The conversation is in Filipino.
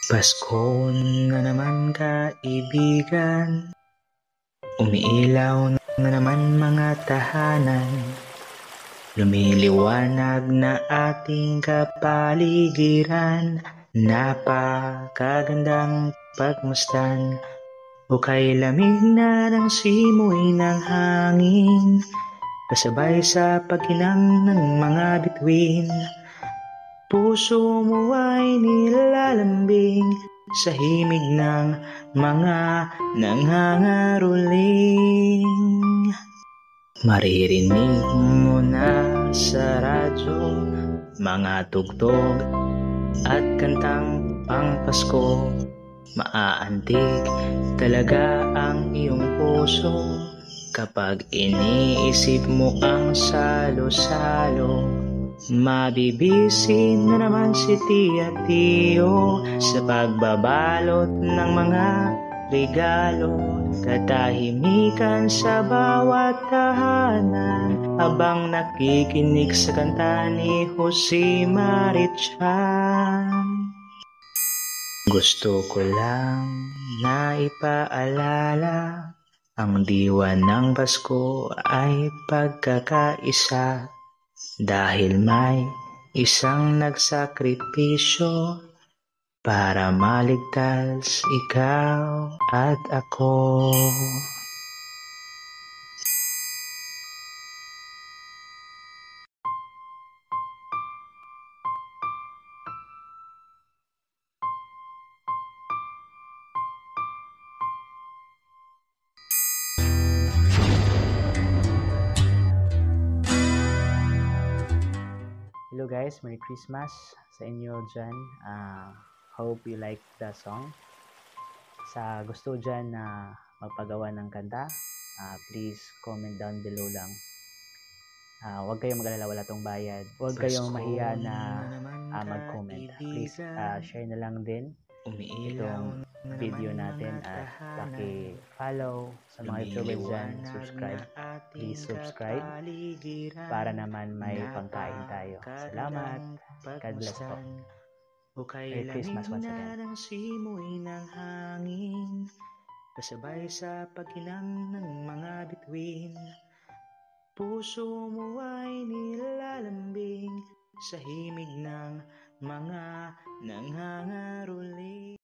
Pasko na naman kaibigan, umiilaw na naman mga tahanan, lumiliwanag na ating kapaligiran, napakagandang pagmasdan, ukay lamig na ng simoy ng hangin, kasabay sa pagkinang ng mga bituin. Puso mo ay nilalambing sa himig ng mga nangangaruling. Maririnig mo na sa radyo mga tugtog at kantang pang-Pasko. Maaantig talaga ang iyong puso kapag iniisip mo ang salo-salo. Mabibisi na naman si Tia Tio sa pagbabalot ng mga regalo. Katahimikan sa bawat tahanan habang nakikinig sa kanta ni Jose Marichan. Gusto ko lang na ipaalala, ang diwa ng Pasko ay pagkakaisa. Dahil may isang nagsakripisyo para maligtas ikaw at ako. Hello guys, Merry Christmas sa inyo dyan. Hope you like the song. Sa gusto dyan na magpagawa ng kanta, please comment down below lang. Huwag kayong mag-alala, wala tong bayad. Huwag kayong mahiya na mag-comment. Please share na lang din itong video natin at paki-follow sa mga YouTubers dyan. Subscribe. Please subscribe para naman may pangkain tayo. Salamat. God bless po. Merry Christmas once again. Ng simoy ng hangin, kasabay sa pagkinang ng mga bituin. Puso mo ay nilalambing sa himig ng mga nangangaruling.